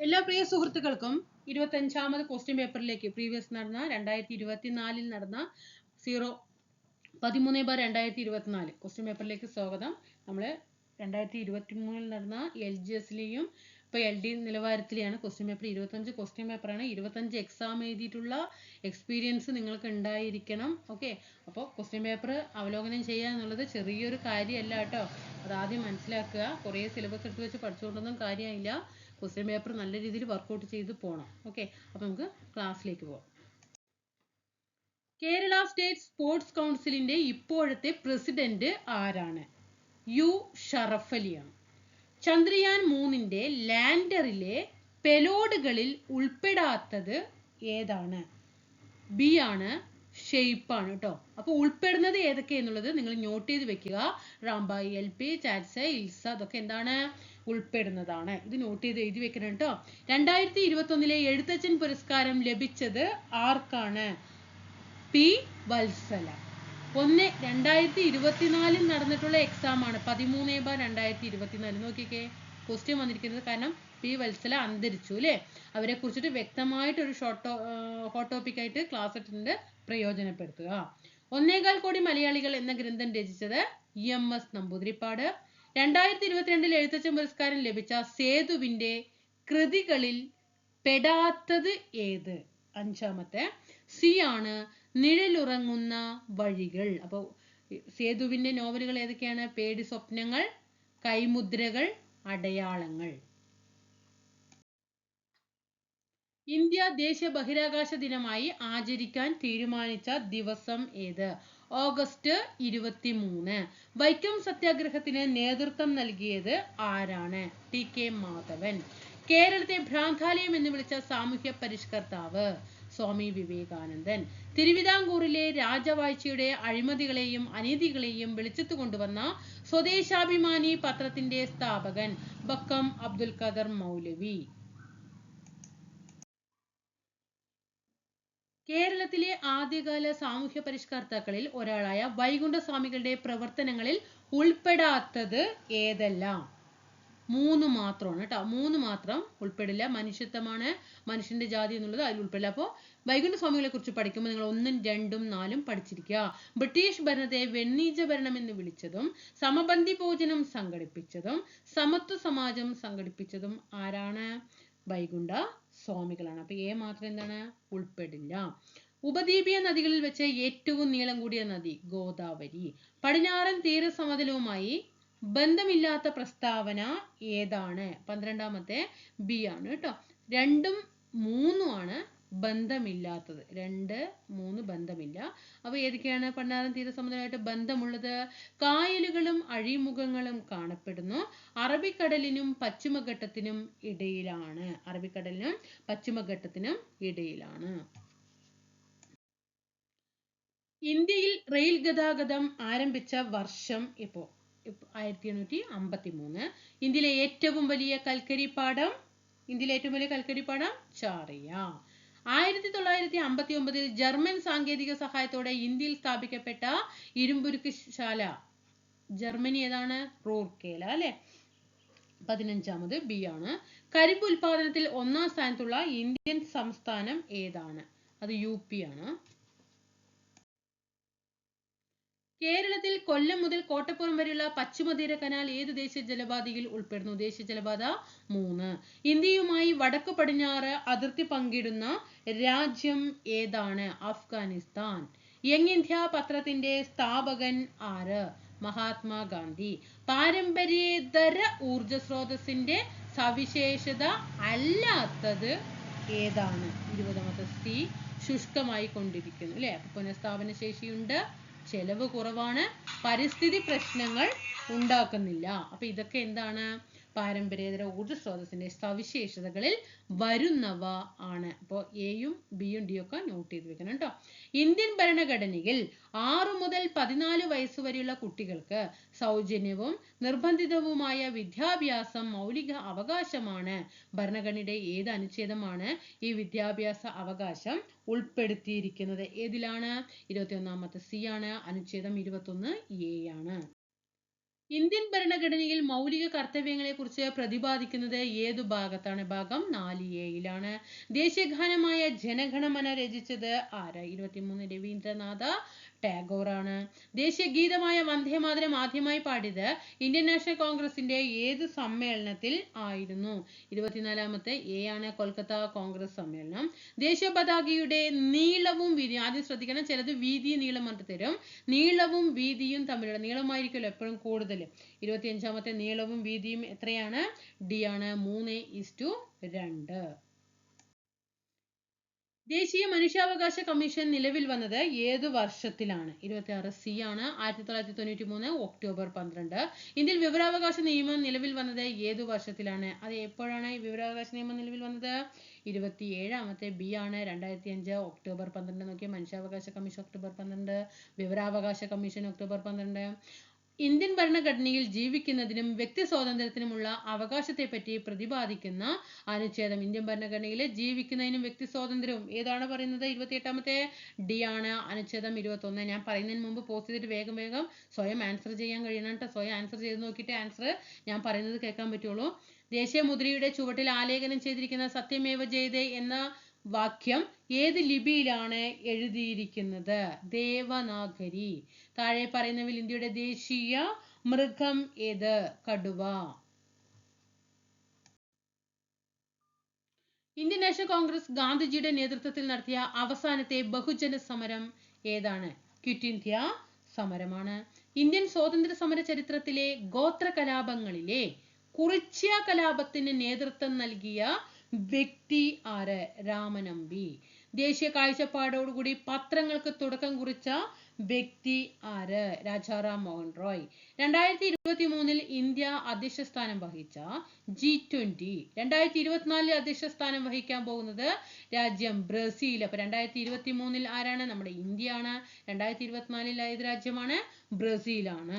എല്ലാ പ്രിയ സുഹൃത്തുക്കൾക്കും 25ാമത് ക്വസ്റ്റ്യൻ പേപ്പറിലേക്ക് പ്രീവിയസ് നടന്ന 2024 നടന്ന 13/2024 ക്വസ്റ്റ്യൻ പേപ്പറിലേക്ക് സ്വാഗതം. നമ്മൾ 2023 നടന്ന LGSലെയും ഇപ്പോൾ LD നിലവാരത്തിലെയാണ് ക്വസ്റ്റ്യൻ പേപ്പർ. 25 ക്വസ്റ്റ്യൻ പേപ്പറാണ്. 25 എക്സാം എഴുതിയിട്ടുള്ള എക്സ്പീരിയൻസ് നിങ്ങൾക്ക് ഉണ്ടായിരിക്കണം. ഓക്കെ, അപ്പോൾ ക്വസ്റ്റ്യൻ പേപ്പർ അവലോകനം ചെയ്യുക എന്നുള്ളത് ചെറിയൊരു കാര്യമല്ല കേട്ടോ. അതാദ്യം മനസ്സിലാക്കുക. കുറേ സിലബസ് എടുത്ത് വെച്ച് പഠിച്ചുകൊണ്ടൊന്നും കാര്യമില്ല. ക്വസ്റ്റ്യൻ പേപ്പർ നല്ല രീതിയിൽ വർക്കൗട്ട് ചെയ്ത് പോകണം. ഓക്കെ, അപ്പോൾ നമുക്ക് ക്ലാസ്സിലേക്ക് പോകാം. കേരള സ്റ്റേറ്റ് സ്പോർട്സ് കൗൺസിലിന്റെ ഇപ്പോഴത്തെ പ്രസിഡന്റ് ആരാണ്? യു ഷറഫ് അലിയാണ്. ചന്ദ്രയാൻ 3ന്റെ ലാൻഡറിലെ പെലോഡുകളിൽ ഉൾപ്പെടാത്തത് ഏതാണ്? ബി ആണ്, ഷെയ്പ്പ് ആണ് കേട്ടോ. അപ്പോൾ ഉൾപ്പെടുന്നത് ഏതൊക്കെയെന്നുള്ളത് നിങ്ങൾ നോട്ട് ചെയ്ത് വെക്കുക. റാംബായി, LP, ചാറ്റ്സ്, ഇൽസ, അതൊക്കെ എന്താണ്? ഉൾപ്പെടുന്നതാണ്. ഇത് നോട്ട് ചെയ്ത് എഴുതി വെക്കണം കേട്ടോ. 2021 എഴുത്തച്ഛൻ പുരസ്കാരം ലഭിച്ചത് ആർക്കാണ്? പി വത്സല. 2024 നടന്നിട്ടുള്ള എക്സാം ആണ്. 13/2024. നോക്കിക്കേ, ക്വസ്റ്റ്യൻ വന്നിരിക്കുന്നത്. കാരണം പി വത്സല അന്തരിച്ചു അല്ലേ. അവരെ കുറിച്ചിട്ട് വ്യക്തമായിട്ട് ഒരു ഹോട്ട് ടോപ്പിക് ആയിട്ട് ക്ലാസ് ഇട്ടിട്ടുണ്ട്. പ്രയോജനപ്പെടുത്തുക. 1.25 കോടി മലയാളികൾ എന്ന ഗ്രന്ഥം രചിച്ചത് EMS നമ്പൂതിരിപ്പാട്. 2022 എഴുത്തച്ഛൻ പുരസ്കാരം ലഭിച്ച സേതുവിന്റെ കൃതികളിൽ പെടാത്തത് ഏത്? 5ാമത്തെ സി ആണ്, നിഴലുറങ്ങുന്ന വഴികൾ. അപ്പോൾ സേതുവിന്റെ നോവലുകൾ ഏതൊക്കെയാണ്? പേടി സ്വപ്നങ്ങൾ, കൈമുദ്രകൾ, അടയാളങ്ങൾ. ഇന്ത്യ ദേശീയ ബഹിരാകാശ ദിനമായി ആചരിക്കാൻ തീരുമാനിച്ച ദിവസം ഏത്? ഓഗസ്റ്റ് 23. വൈക്കം സത്യാഗ്രഹത്തിന് നേതൃത്വം നൽകിയത് ആരാണ്? TK മാധവൻ. കേരളത്തെ ഭ്രാന്താലയം എന്ന് വിളിച്ച സാമൂഹ്യ പരിഷ്കർത്താവ് സ്വാമി വിവേകാനന്ദൻ. തിരുവിതാംകൂറിലെ രാജവാഴ്ചയുടെ അഴിമതികളെയും അനീതികളെയും വെളിച്ചത്ത് കൊണ്ടുവന്ന സ്വദേശാഭിമാനി പത്രത്തിന്റെ സ്ഥാപകൻ ബക്കം അബ്ദുൽ ഖാദർ മൗലവി. കേരളത്തിലെ ആദ്യകാല സാമൂഹ്യ പരിഷ്കർത്താക്കളിൽ ഒരാളായ വൈകുണ്ഠസ്വാമികളുടെ പ്രവർത്തനങ്ങളിൽ ഉൾപ്പെടാത്തത് ഏതെല്ലാം? 3 മാത്രമാണ് കേട്ടോ. 3 മാത്രം ഉൾപ്പെടില്ല. മനുഷ്യത്വമാണ്, മനുഷ്യന്റെ ജാതി എന്നുള്ളത് അതിൽ ഉൾപ്പെടില്ല. അപ്പോൾ വൈകുണ്ഠസ്വാമികളെ കുറിച്ച് പഠിക്കുമ്പോൾ നിങ്ങൾ 1, 2, 4 പഠിച്ചിരിക്കുക. ബ്രിട്ടീഷ് ഭരണത്തെ വെണ്ണീജ ഭരണം എന്ന് വിളിച്ചതും സമപന്തി ഭോജനം സംഘടിപ്പിച്ചതും സമത്വ സമാജം സംഘടിപ്പിച്ചതും ആരാണ്? വൈകുണ്ഠ സ്വാമികളാണ്. അപ്പൊ A മാത്രം എന്താണ്? ഉൾപ്പെടില്ല. ഉപദ്വീപീയ നദികളിൽ വെച്ച് ഏറ്റവും നീളം കൂടിയ നദി ഗോദാവരി. പടിഞ്ഞാറൻ തീരസമതലവുമായി ബന്ധമില്ലാത്ത പ്രസ്താവന ഏതാണ്? 12ാമത്തെ ബി ആണ് കേട്ടോ. 2ഉം 3ഉം ആണ് ബന്ധമില്ലാത്തത്. 2, 3 ബന്ധമില്ല. അപ്പൊ ഏതൊക്കെയാണ് പടിഞ്ഞാറൻ തീരസമതലമായിട്ട് ബന്ധമുള്ളത്? കായലുകളും അഴിമുഖങ്ങളും കാണപ്പെടുന്നു. അറബിക്കടലിനും പശ്ചിമഘട്ടത്തിനും ഇടയിലാണ്. അറബിക്കടലിനും പശ്ചിമഘട്ടത്തിനും ഇടയിലാണ്. ഇന്ത്യയിൽ റെയിൽ ഗതാഗതം ആരംഭിച്ച വർഷം 1853. ഇന്ത്യയിലെ ഏറ്റവും വലിയ കൽക്കരിപ്പാടം ചാറിയ. 1959 ജർമ്മൻ സാങ്കേതിക സഹായത്തോടെ ഇന്ത്യയിൽ സ്ഥാപിക്കപ്പെട്ട ഇരുമ്പുരുക്ക് ശാല ജർമ്മനി ഏതാണ്? റൂർക്കേല അല്ലെ. 15ാമത് ബി ആണ്. കരിമ്പ് ഉൽപാദനത്തിൽ 1ാം സ്ഥാനത്തുള്ള ഇന്ത്യൻ സംസ്ഥാനം ഏതാണ്? അത് UP ആണ്. കേരളത്തിൽ കൊല്ലം മുതൽ കോട്ടപ്പുറം വരെയുള്ള പശ്ചിമതീര കനാൽ ഏത് ദേശീയ ജലപാതയിൽ ഉൾപ്പെടുന്നു? ദേശീയ ജലപാത 3. ഇന്ത്യയുമായി വടക്ക് പടിഞ്ഞാറ് അതിർത്തി പങ്കിടുന്ന രാജ്യം ഏതാണ്? അഫ്ഗാനിസ്ഥാൻ. യങ് ഇന്ത്യ പത്രത്തിന്റെ സ്ഥാപകൻ ആര്? മഹാത്മാഗാന്ധി. പാരമ്പര്യേതര ഊർജ സ്രോതസ്സിന്റെ സവിശേഷത അല്ലാത്തത് ഏതാണ്? 20ാമത്തെ സി, ശുഷ്കമായി കൊണ്ടിരിക്കുന്നു അല്ലെ. അപ്പൊ പുനഃസ്ഥാപന ശേഷിയുണ്ട്, ചെലവ് കുറവാണ്, പരിസ്ഥിതി പ്രശ്നങ്ങൾ ഉണ്ടാക്കുന്നില്ല. അപ്പൊ ഇതൊക്കെ എന്താണ്? പാരമ്പര്യേതര ഊർജ സ്രോതസ്സിന്റെ സവിശേഷതകളിൽ വരുന്നവ ആണ്. അപ്പോൾ എയും ബിയും ഡിയും ഒക്കെ നോട്ട് ചെയ്ത് വെക്കണം കേട്ടോ. ഇന്ത്യൻ ഭരണഘടനയിൽ 6 മുതൽ 14 വയസ്സ് വരെയുള്ള കുട്ടികൾക്ക് സൗജന്യവും നിർബന്ധിതവുമായ വിദ്യാഭ്യാസം മൗലിക അവകാശമാണ്. ഭരണഘടനയുടെ ഏത് അനുച്ഛേദമാണ് ഈ വിദ്യാഭ്യാസ അവകാശം ഉൾപ്പെടുത്തിയിരിക്കുന്നത്? ഏതിലാണ്? 21ാമത്തെ സി ആണ്. അനുച്ഛേദം 21A ആണ്. ഇന്ത്യൻ ഭരണഘടനയിൽ മൗലിക കർത്തവ്യങ്ങളെ കുറിച്ച് പ്രതിപാദിക്കുന്നത് ഏതു ഭാഗത്താണ്? ഭാഗം 4A ദേശീയ ഗാനമായ ജനഗണമന രചിച്ചത് ആര്? 23 രവീന്ദ്രനാഥ ടാഗോർ ആണ്. ദേശീയ ഗീതമായ വന്ദേമാതരം ആദ്യമായി പാടിയത് ഇന്ത്യൻ നാഷണൽ കോൺഗ്രസിന്റെ ഏത് സമ്മേളനത്തിൽ ആയിരുന്നു? 24 A ആണ്, കൊൽക്കത്ത കോൺഗ്രസ് സമ്മേളനം. ദേശീയ പതാകയുടെ നീളവും വീതിയും, ആദ്യം ശ്രദ്ധിക്കണം, ചിലത് വീതിയും നീളം പറഞ്ഞിട്ട് തരും. നീളവും വീതിയും തമ്മിലുള്ള, നീളമായിരിക്കുമല്ലോ എപ്പോഴും കൂടുതൽ. 25 നീളവും വീതിയും എത്രയാണ്? D ആണ്, 3:2. ദേശീയ മനുഷ്യാവകാശ കമ്മീഷൻ നിലവിൽ വന്നത് ഏത് വർഷത്തിലാണ്? 26 C ആണ്, 1993 ഒക്ടോബർ 12. ഇന്ത്യൻ വിവരാവകാശ നിയമം നിലവിൽ വന്നത് ഏതു വർഷത്തിലാണ്? അത് എപ്പോഴാണ് ഈ വിവരാവകാശ നിയമം നിലവിൽ വന്നത്? 27 B ആണ്, 2005 ഒക്ടോബർ 12. നോക്കിയ മനുഷ്യാവകാശ കമ്മീഷൻ ഒക്ടോബർ 12, വിവരാവകാശ കമ്മീഷൻ ഒക്ടോബർ 12. ഇന്ത്യൻ ഭരണഘടനയിൽ ജീവിക്കുന്നതിനും വ്യക്തി സ്വാതന്ത്ര്യത്തിനുമുള്ള അവകാശത്തെപ്പറ്റി പ്രതിപാദിക്കുന്ന അനുച്ഛേദം. ഇന്ത്യൻ ഭരണഘടനയിൽ ജീവിക്കുന്നതിനും വ്യക്തി സ്വാതന്ത്ര്യവും ഏതാണ് പറയുന്നത്? 28 D ആണ്, അനുച്ഛേദം 21. ഞാൻ പറയുന്നതിന് മുമ്പ് പോസ്റ്റ് ചെയ്തിട്ട് വേഗം വേഗം സ്വയം ആൻസർ ചെയ്യാൻ കഴിയണം കേട്ടോ. സ്വയം ആൻസർ ചെയ്ത് നോക്കിയിട്ട് ആൻസർ ഞാൻ പറയുന്നത് കേൾക്കാൻ പറ്റുള്ളൂ. ദേശീയ മുദ്രയുടെ ചുവട്ടിൽ ആലേഖനം ചെയ്തിരിക്കുന്ന സത്യമേവ ജയതേ എന്ന വാക്യം ഏത് ലിപിയിലാണ് എഴുതിയിരിക്കുന്നത്? ദേവനാഗരി. താഴെ പറയുന്നവയിൽ ഇന്ത്യയുടെ ദേശീയ മൃഗം ഏത്? കടുവ. ഇന്ത്യൻ നാഷണൽ കോൺഗ്രസ് ഗാന്ധിജിയുടെ നേതൃത്വത്തിൽ നടത്തിയ അവസാനത്തെ ബഹുജന സമരം ഏതാണ്? ക്വിറ്റ് ഇന്ത്യ സമരമാണ്. ഇന്ത്യൻ സ്വാതന്ത്ര്യ സമര ചരിത്രത്തിലെ ഗോത്ര കലാപങ്ങളിലെ കുറിച്യ കലാപത്തിന് നേതൃത്വം നൽകിയ വ്യക്തി ആര്? രാമനമ്പി. ദേശീയ കാഴ്ചപ്പാടോടുകൂടി പത്രങ്ങൾക്ക് തുടക്കം കുറിച്ച വ്യക്തി ആര്? രാജാറാം മോഹൻ റോയ്. 2023 ഇന്ത്യ അധ്യക്ഷ സ്ഥാനം വഹിച്ച G20, 2024 അധ്യക്ഷ സ്ഥാനം വഹിക്കാൻ പോകുന്നത് രാജ്യം ബ്രസീൽ. അപ്പൊ 2023 ആരാണ്? നമ്മുടെ ഇന്ത്യ ആണ്. 2024 ഏത് രാജ്യമാണ്? ബ്രസീലാണ്.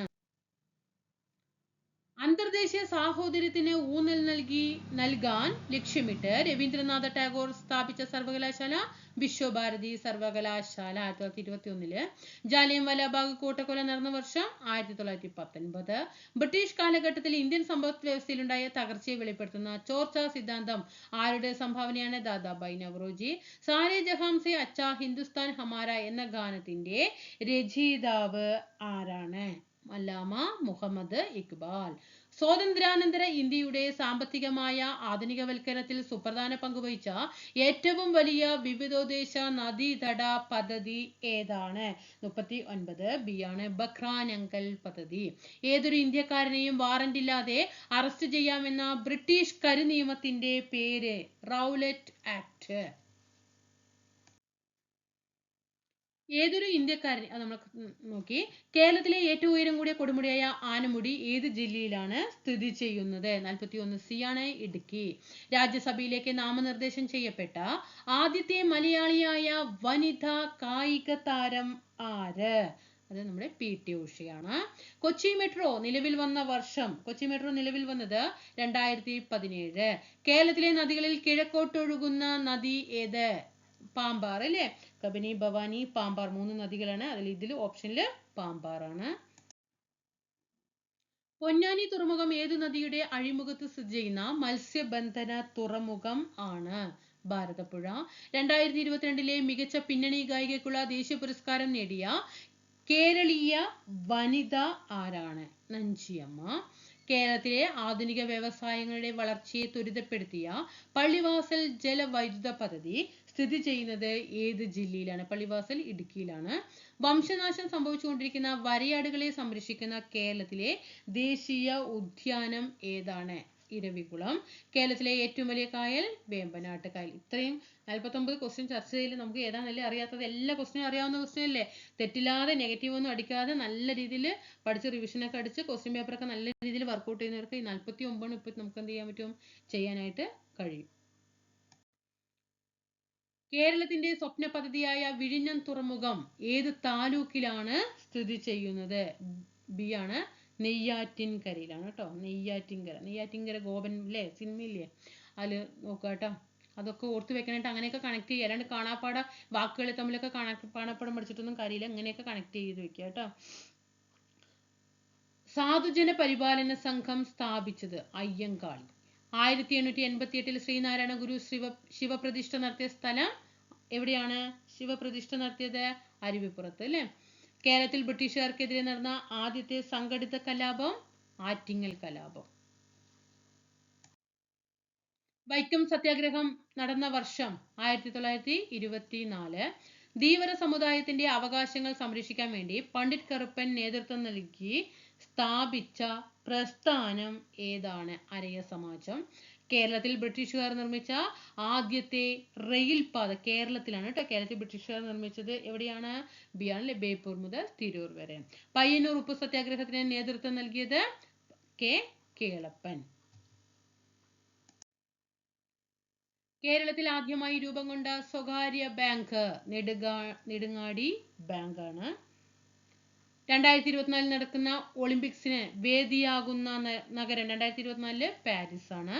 അന്തർദേശീയ സാഹോദര്യത്തിന് ഊന്നൽ നൽകാൻ ലക്ഷ്യമിട്ട് രവീന്ദ്രനാഥ ടാഗോർ സ്ഥാപിച്ച സർവകലാശാല വിശ്വഭാരതി സർവകലാശാല. 1921. ജാലിയൻവാലാബാഗ് കൂട്ടക്കൊല നടന്ന വർഷം 1919. ബ്രിട്ടീഷ് കാലഘട്ടത്തിൽ ഇന്ത്യൻ സമ്പദ് വ്യവസ്ഥയിലുണ്ടായ തകർച്ചയെ വെളിപ്പെടുത്തുന്ന ചോർച്ച സിദ്ധാന്തം ആരുടെ സംഭാവനയാണ്? ദാദാഭായ് നവറോജി. സാരേ ജഹാം സേ അച്ഛാ ഹിന്ദുസ്ഥാൻ ഹമാര എന്ന ഗാനത്തിന്റെ രചയിതാവ് ആരാണ്? അല്ലാമ മുഹമ്മദ് ഇക്ബാൽ. സ്വാതന്ത്ര്യാനന്തര ഇന്ത്യയുടെ സാമ്പത്തികമായ ആധുനികവൽക്കരണത്തിൽ സുപ്രധാന പങ്കുവഹിച്ച ഏറ്റവും വലിയ വിവിധോദ്ദേശ നദീതട പദ്ധതി ഏതാണ്? 39 B ആണ്, ബക്രാനങ്കൽ പദ്ധതി. ഏതൊരു ഇന്ത്യക്കാരനെയും വാറന്റ് ഇല്ലാതെ അറസ്റ്റ് ചെയ്യാമെന്ന ബ്രിട്ടീഷ് കരിനിയമത്തിന്റെ പേര്? Rowlatt act. ഏതൊരു ഇന്ത്യക്കാരൻ, അത് നമ്മൾ നോക്കി. കേരളത്തിലെ ഏറ്റവും ഉയരം കൂടിയ കൊടുമുടിയായ ആനമുടി ഏത് ജില്ലയിലാണ് സ്ഥിതി ചെയ്യുന്നത്? 41 C ആണ്, ഇടുക്കി. രാജ്യസഭയിലേക്ക് നാമനിർദ്ദേശം ചെയ്യപ്പെട്ട ആദ്യത്തെ മലയാളിയായ വനിതാ കായിക താരം ആര്? അത് നമ്മുടെ PT ഉഷയാണ്. കൊച്ചി മെട്രോ നിലവിൽ വന്ന വർഷം? കൊച്ചി മെട്രോ നിലവിൽ വന്നത് 2017. കേരളത്തിലെ നദികളിൽ കിഴക്കോട്ടൊഴുകുന്ന നദി ഏത്? പാമ്പാർ അല്ലേ? കബനി, ഭവാനി, പാമ്പാർ 3 നദികളാണ്. അതിൽ ഇതിൽ ഓപ്ഷനിൽ പാമ്പാറാണ്. പൊന്നാനി തുറമുഖം ഏതു നദിയുടെ അഴിമുഖത്ത് സ്ഥിതി ചെയ്യുന്ന മത്സ്യബന്ധന തുറമുഖം ആണ്? ഭാരതപ്പുഴ. 2022 മികച്ച പിന്നണി ഗായികയ്ക്കുള്ള ദേശീയ പുരസ്കാരം നേടിയ കേരളീയ വനിത ആരാണ്? നഞ്ചിയമ്മ. കേരളത്തിലെ ആധുനിക വ്യവസായങ്ങളുടെ വളർച്ചയെ ത്വരിതപ്പെടുത്തിയ പള്ളിവാസൽ ജലവൈദ്യുത പദ്ധതി സ്ഥിതി ചെയ്യുന്നത് ഏത് ജില്ലയിലാണ്? പള്ളിവാസൽ ഇടുക്കിയിലാണ്. വംശനാശം സംഭവിച്ചുകൊണ്ടിരിക്കുന്ന വരയാടുകളെ സംരക്ഷിക്കുന്ന കേരളത്തിലെ ദേശീയ ഉദ്യാനം ഏതാണ്? ഇരവികുളം. കേരളത്തിലെ ഏറ്റവും വലിയ കായൽ? വേമ്പനാട്ട് കായൽ. ഇത്രയും 49 ക്വസ്റ്റ്യൻ ചർച്ച ചെയ്ത് നമുക്ക് ഏതാണല്ലേ അറിയാത്തത്? എല്ലാ ക്വസ്റ്റ്യനും അറിയാവുന്ന ക്വസ്റ്റ്യൻ അല്ലേ? തെറ്റില്ലാതെ നെഗറ്റീവ് ഒന്നും അടിക്കാതെ നല്ല രീതിയിൽ പഠിച്ച് റിവിഷനൊക്കെ അടിച്ച് ക്വസ്റ്റ്യൻ പേപ്പറൊക്കെ നല്ല രീതിയിൽ വർക്ക്ഔട്ട് ചെയ്യുന്നവർക്ക് ഈ 49 ഇപ്പം നമുക്ക് എന്ത് ചെയ്യാൻ പറ്റും? ചെയ്യാനായിട്ട് കഴിയും. കേരളത്തിന്റെ സ്വപ്ന പദ്ധതിയായ വിഴിഞ്ഞം തുറമുഖം ഏത് താലൂക്കിലാണ് സ്ഥിതി ചെയ്യുന്നത്? B ആണ്, നെയ്യാറ്റിൻകരയിലാണ് കേട്ടോ. നെയ്യാറ്റിൻകര ഗോപൻ അല്ലേ, സിനിമയില്ലേ? അതിൽ നോക്കുക കേട്ടോ. അതൊക്കെ ഓർത്ത് വെക്കാനായിട്ട് അങ്ങനെയൊക്കെ കണക്ട് ചെയ്യുക. അല്ലാണ്ട് കാണാപ്പാട വാക്കുകൾ തമ്മിലൊക്കെ കാണാപ്പാടം പഠിച്ചിട്ടൊന്നും കാര്യമില്ല. അങ്ങനെയൊക്കെ കണക്ട് ചെയ്ത് വെക്കുക കേട്ടോ. സാധുജന പരിപാലന സംഘം സ്ഥാപിച്ചത് അയ്യങ്കാളി. 1888 ശ്രീനാരായണ ഗുരു ശിവപ്രതിഷ്ഠ നടത്തിയ സ്ഥലം എവിടെയാണ്? ശിവപ്രതിഷ്ഠ നടത്തിയത് അരുവിപ്പുറത്ത് അല്ലെ. കേരളത്തിൽ ബ്രിട്ടീഷുകാർക്കെതിരെ നടന്ന ആദ്യത്തെ സംഘടിത കലാപം ആറ്റിങ്ങൽ കലാപം. വൈക്കം സത്യാഗ്രഹം നടന്ന വർഷം 1924. ധീവര സമുദായത്തിന്റെ അവകാശങ്ങൾ സംരക്ഷിക്കാൻ വേണ്ടി പണ്ഡിറ്റ് കറുപ്പൻ നേതൃത്വം നൽകി സ്ഥാപിച്ച പ്രസ്ഥാനം ഏതാണ്? അരയ സമാജം. കേരളത്തിൽ ബ്രിട്ടീഷുകാർ നിർമ്മിച്ച ആദ്യത്തെ റെയിൽ പാത കേരളത്തിലാണ് കേട്ടോ. കേരളത്തിൽ ബ്രിട്ടീഷുകാർ നിർമ്മിച്ചത് എവിടെയാണ്? ബിയാണ്, ബേപ്പൂർ മുതൽ തിരൂർ വരെ. പയ്യന്നൂർ ഉപ്പു സത്യാഗ്രഹത്തിന് നേതൃത്വം നൽകിയത് കെ കേളപ്പൻ. കേരളത്തിൽ ആദ്യമായി രൂപം കൊണ്ട സ്വകാര്യ ബാങ്ക് നെടുങ്ങാടി ബാങ്കാണ്. 2024 നടക്കുന്ന ഒളിമ്പിക്സിന് വേദിയാകുന്ന നഗരം 2024 പാരീസ് ആണ്.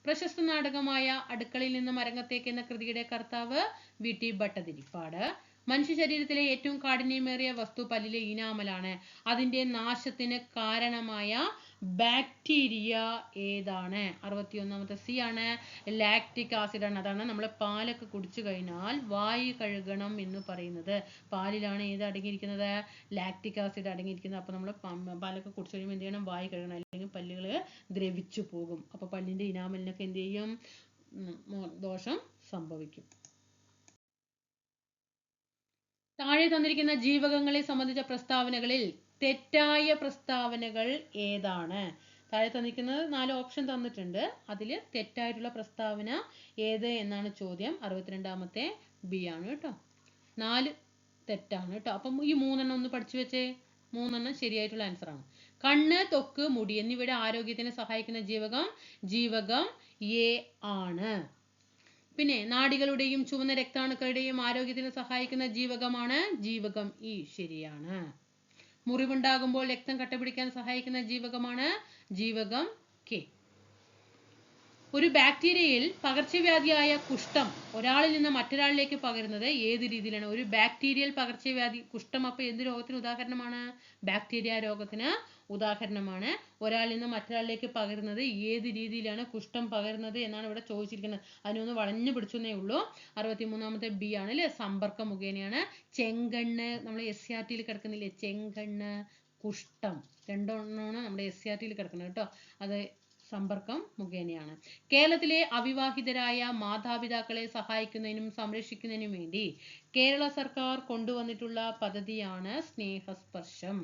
പ്രശസ്ത നാടകമായ അടുക്കളയിൽ നിന്നും അരങ്ങത്തേക്ക് എന്ന കൃതിയുടെ കർത്താവ് VT ഭട്ടതിരിപ്പാട്. മനുഷ്യ ശരീരത്തിലെ ഏറ്റവും കാഠിന്യമേറിയ വസ്തു പല്ലിലെ ഇനാമലാണ്. അതിന്റെ നാശത്തിന് കാരണമായ ബാക്ടീരിയ ഏതാണ്? 61ാമത്തെ C ആണ്, ലാക്റ്റിക് ആസിഡ് ആണ്. അതാണ് നമ്മൾ പാലൊക്കെ കുടിച്ചു കഴിഞ്ഞാൽ വായു കഴുകണം എന്ന് പറയുന്നത്. പാലിലാണ് ഏത് അടങ്ങിയിരിക്കുന്നത്? ലാക്റ്റിക് ആസിഡ് അടങ്ങിയിരിക്കുന്നത്. അപ്പൊ നമ്മൾ പാലൊക്കെ കുടിച്ചു കഴിയുമ്പോൾ എന്ത് ചെയ്യണം? വായു കഴുകണം, അല്ലെങ്കിൽ പല്ലുകൾ ദ്രവിച്ചു പോകും. അപ്പൊ പല്ലിന്റെ ഇനാമലിനൊക്കെ എന്ത് ചെയ്യും? ദോഷം സംഭവിക്കും. താഴെ തന്നിരിക്കുന്ന ജീവകങ്ങളെ സംബന്ധിച്ച പ്രസ്താവനകളിൽ തെറ്റായ പ്രസ്താവനകൾ ഏതാണ്? താഴെ തന്നിരിക്കുന്നത് 4 ഓപ്ഷൻ തന്നിട്ടുണ്ട്. അതിൽ തെറ്റായിട്ടുള്ള പ്രസ്താവന ഏത് എന്നാണ് ചോദ്യം. 62ാമത്തെ B ആണ് കേട്ടോ. 4 തെറ്റാണ് കേട്ടോ. അപ്പം ഈ 3 ഒന്ന് പഠിച്ചു വെച്ചേ. 3 ശരിയായിട്ടുള്ള ആൻസർ ആണ്. കണ്ണ്, ത്വക്ക്, മുടി എന്നിവയുടെ ആരോഗ്യത്തിന് സഹായിക്കുന്ന ജീവകം A ആണ്. പിന്നെ നാഡികളുടെയും ചുവന്ന രക്താണുക്കളുടെയും ആരോഗ്യത്തിന് സഹായിക്കുന്ന ജീവകമാണ് ജീവകം E. ശരിയാണ്. മുറിവുണ്ടാകുമ്പോൾ രക്തം കട്ടപിടിക്കാൻ സഹായിക്കുന്ന ജീവകമാണ് ജീവകം K. ഒരു ബാക്ടീരിയയിൽ പകർച്ചവ്യാധിയായ കുഷ്ഠം ഒരാളിൽ നിന്ന് മറ്റൊരാളിലേക്ക് പകരുന്നത് ഏത് രീതിയിലാണ്? ഒരു ബാക്ടീരിയൽ പകർച്ചവ്യാധി കുഷ്ഠം അപ്പൊ എന്ത് രോഗത്തിന് ഉദാഹരണമാണ്? ബാക്ടീരിയ രോഗത്തിന് ഉദാഹരണമാണ്. ഒരാളിൽ നിന്ന് മറ്റൊരാളിലേക്ക് പകരുന്നത് ഏത് രീതിയിലാണ് കുഷ്ഠം പകരുന്നത് എന്നാണ് ഇവിടെ ചോദിച്ചിരിക്കുന്നത്. അതിനൊന്ന് വളഞ്ഞു പിടിച്ചെന്നേ ഉള്ളൂ. 63ാമത്തെ B ആണ് അല്ലെ, സമ്പർക്കം മുഖേനയാണ്. ചെങ്കണ്ണ് നമ്മൾ SCRT കിടക്കുന്നില്ലേ, ചെങ്കണ്ണ്, കുഷ്ഠം, രണ്ടെണ്ണമാണ് നമ്മുടെ SCRT കിടക്കുന്നത് കേട്ടോ. അത് സമ്പർക്കം മുഖേനയാണ്. കേരളത്തിലെ അവിവാഹിതരായ മാതാപിതാക്കളെ സഹായിക്കുന്നതിനും സംരക്ഷിക്കുന്നതിനും വേണ്ടി കേരള സർക്കാർ കൊണ്ടുവന്നിട്ടുള്ള പദ്ധതിയാണ് സ്നേഹസ്പർശം.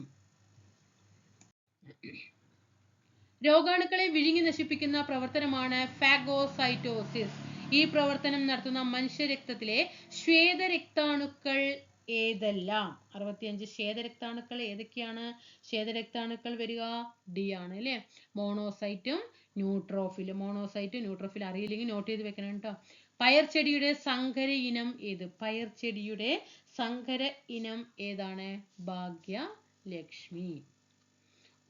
രോഗാണുക്കളെ വിഴുങ്ങി നശിപ്പിക്കുന്ന പ്രവർത്തനമാണ് ഫാഗോസൈറ്റോസിസ്. ഈ പ്രവർത്തനം നടത്തുന്ന മനുഷ്യരക്തത്തിലെ ശ്വേതരക്താണുക്കൾ ഏതെല്ലാം? 65 ശ്വേതരക്താണുക്കൾ ഏതൊക്കെയാണ്? ശ്വേതരക്താണുക്കൾ വരിക D ആണ് അല്ലെ. മോണോസൈറ്റും ന്യൂട്രോഫിലും. മോണോസൈറ്റ്, ന്യൂട്രോഫിൽ അറിയില്ലെങ്കിൽ നോട്ട് ചെയ്ത് വെക്കണം കേട്ടോ. പയർചെടിയുടെ സങ്കര ഇനം ഏത്? പയർചെടിയുടെ സങ്കര ഇനം ഏതാണ്? ഭാഗ്യലക്ഷ്മി.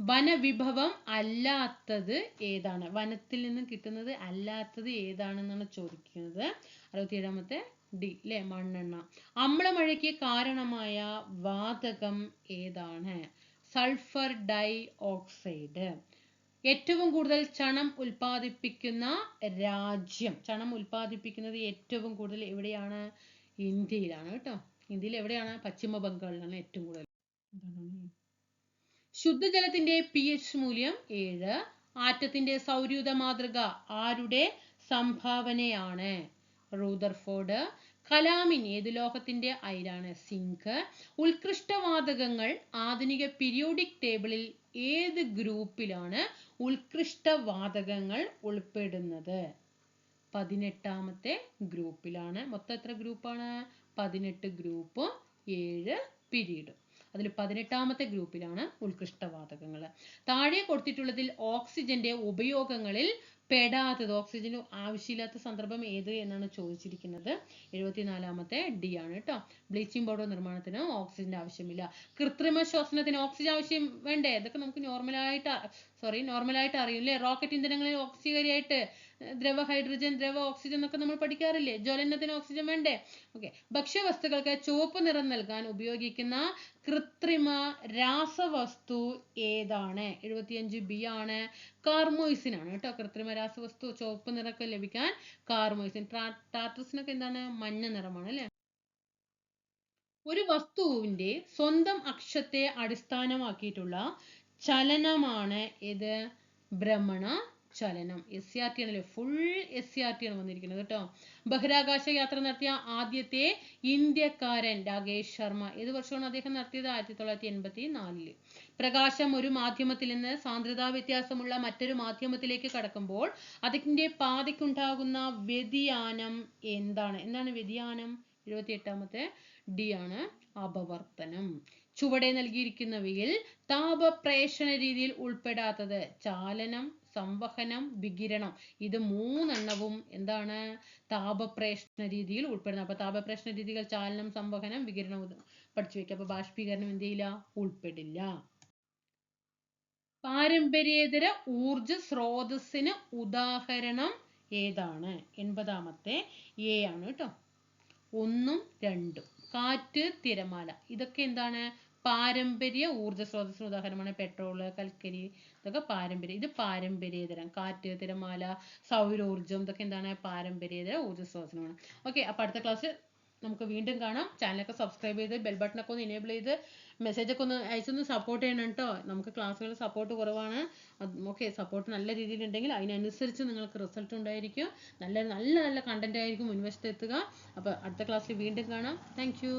വനവിഭവം അല്ലാത്തത് ഏതാണ്? വനത്തിൽ നിന്നും കിട്ടുന്നത് അല്ലാത്തത് ഏതാണെന്നാണ് ചോദിക്കുന്നത്. 67ാമത്തെ D അല്ലെ, മണ്ണെണ്ണ. അമ്ലമഴയ്ക്ക് കാരണമായ വാതകം ഏതാണ്? Sulphur dioxide. ഏറ്റവും കൂടുതൽ ചണം ഉൽപ്പാദിപ്പിക്കുന്ന രാജ്യം, ചണം ഉൽപ്പാദിപ്പിക്കുന്നത് ഏറ്റവും കൂടുതൽ എവിടെയാണ്? ഇന്ത്യയിലാണ് കേട്ടോ. ഇന്ത്യയിൽ എവിടെയാണ്? പശ്ചിമ ബംഗാളിലാണ് ഏറ്റവും കൂടുതൽ. ശുദ്ധജലത്തിന്റെ pH മൂല്യം 7. ആറ്റത്തിന്റെ സൗരയൂഥ മാതൃക ആരുടെ സംഭാവനയാണ്? റൂദർഫോർഡ്. കലാമിൻ ഏത് ലോഹത്തിന്റെ അയിരാണ്? സിങ്ക്. ഉത്കൃഷ്ടവാതകങ്ങൾ ആധുനിക പീരിയോഡിക് ടേബിളിൽ ഏത് ഗ്രൂപ്പിലാണ് ഉത്കൃഷ്ടവാതകങ്ങൾ ഉൾപ്പെടുന്നത്? 18ാമത്തെ ഗ്രൂപ്പിലാണ്. മൊത്തം എത്ര ഗ്രൂപ്പാണ്? 18 ഗ്രൂപ്പും 7 പീരീഡും. അതിൽ 18ാമത്തെ ഗ്രൂപ്പിലാണ് ഉത്കൃഷ്ടവാതകങ്ങൾ. താഴെ കൊടുത്തിട്ടുള്ളതിൽ ഓക്സിജന്റെ ഉപയോഗങ്ങളിൽ പെടാത്തത്, ഓക്സിജന് ആവശ്യമില്ലാത്ത സന്ദർഭം ഏത് എന്നാണ് ചോദിച്ചിരിക്കുന്നത്. 74ാമത്തെ D ആണ് കേട്ടോ. ബ്ലീച്ചിങ് പൗഡർ നിർമ്മാണത്തിന് ഓക്സിജന്റെ ആവശ്യമില്ല. കൃത്രിമ ശ്വസനത്തിന് ഓക്സിജൻ ആവശ്യം വേണ്ടേ? ഇതൊക്കെ നമുക്ക് നോർമലായിട്ട് അറിയില്ലേ. റോക്കറ്റ് ഇന്ധനങ്ങളിൽ ഓക്സിജനായിട്ട് ദ്രവ ഹൈഡ്രജൻ, ദ്രവ ഓക്സിജൻ എന്നൊക്കെ നമ്മൾ പഠിക്കാറില്ലേ? ജ്വലനത്തിന് ഓക്സിജൻ വേണ്ടേ? ഓക്കെ. ഭക്ഷ്യവസ്തുക്കൾക്ക് ചുവപ്പ് നിറം നൽകാൻ ഉപയോഗിക്കുന്ന കൃത്രിമ രാസവസ്തു ഏതാണ്? 75B ആണ്. കാർമോയിസിൻ ആണ് കേട്ടോ. കൃത്രിമ രാസവസ്തു ചുവപ്പ് നിറമൊക്കെ ലഭിക്കാൻ കാർമോയിസിൻ. ടാർട്ടസിനൊക്കെ എന്താണ്? മഞ്ഞ നിറമാണ് അല്ലെ? ഒരു വസ്തുവിന്റെ സ്വന്തം അക്ഷത്തെ അടിസ്ഥാനമാക്കിയിട്ടുള്ള ചലനമാണ് ഇത്? ഭ്രമണ ചലനം. SCRT ആണല്ലേ, ഫുൾ SCRT ആണ് വന്നിരിക്കുന്നത് കേട്ടോ. ബഹിരാകാശ യാത്ര നടത്തിയ ആദ്യത്തെ ഇന്ത്യക്കാരൻ രാകേഷ് ശർമ്മ. ഏത് വർഷമാണ് അദ്ദേഹം നടത്തിയത്? 1984. പ്രകാശം ഒരു മാധ്യമത്തിൽ നിന്ന് സാന്ദ്രതാ വ്യത്യാസമുള്ള മറ്റൊരു മാധ്യമത്തിലേക്ക് കടക്കുമ്പോൾ അതിന്റെ പാതയ്ക്കുണ്ടാകുന്ന വ്യതിയാനം എന്താണ്? എന്താണ് വ്യതിയാനം? 78ാമത്തെ D ആണ് അപവർത്തനം. ചുവടെ നൽകിയിരിക്കുന്നവയിൽ താപപ്രേഷണ രീതിയിൽ ഉൾപ്പെടാത്തത്? ചാലനം, സംവഹനം, വികിരണം. ഇത് മൂന്നെണ്ണവും എന്താണ്? താപപ്രേഷണ രീതിയിൽ ഉൾപ്പെടുന്നത്. അപ്പൊ താപപ്രേഷണ രീതികൾ ചാലനം, സംവഹനം, വികിരണം പഠിച്ചു വെക്കുക. അപ്പൊ ബാഷ്പീകരണം എന്ത് ചെയ്യില്ല? ഉൾപ്പെടില്ല. പാരമ്പര്യേതര ഊർജ സ്രോതസ്സിന് ഉദാഹരണം ഏതാണ്? 80ാമത്തെ A ആണ് കേട്ടോ. 1ഉം 2ഉം. കാറ്റ്, തിരമാല, ഇതൊക്കെ എന്താണ്? പാരമ്പര്യ ഊർജ സ്രോതസ്സിന് ഉദാഹരണമാണ്. പെട്രോള്, കൽക്കരി, ഇതൊക്കെ പാരമ്പര്യ. ഇത് പാരമ്പര്യേതരം. കാറ്റ്, തിരമാല, സൗരോർജം, ഇതൊക്കെ എന്താണ്? പാരമ്പര്യേതര ഊർജ സ്രോതസ്സിനാണ്. ഓക്കെ. അപ്പൊ അടുത്ത ക്ലാസ് നമുക്ക് വീണ്ടും കാണാം. ചാനലൊക്കെ സബ്സ്ക്രൈബ് ചെയ്ത് ബെൽ ബട്ടൺ ഒക്കെ ഒന്ന് എനേബിൾ ചെയ്ത് മെസ്സേജ് ഒക്കെ ഒന്ന് അയച്ചൊന്ന് സപ്പോർട്ട് ചെയ്യണം കേട്ടോ. നമുക്ക് ക്ലാസ്സുകൾ സപ്പോർട്ട് കുറവാണ്. ഓക്കെ. സപ്പോർട്ട് നല്ല രീതിയിൽ ഉണ്ടെങ്കിൽ അതിനനുസരിച്ച് നിങ്ങൾക്ക് റിസൾട്ട് ഉണ്ടായിരിക്കും. നല്ല നല്ല നല്ല കണ്ടന്റ് ആയിരിക്കും മുൻവശത്ത് എത്തുക. അപ്പൊ അടുത്ത ക്ലാസ്സിൽ വീണ്ടും കാണാം. Thank you.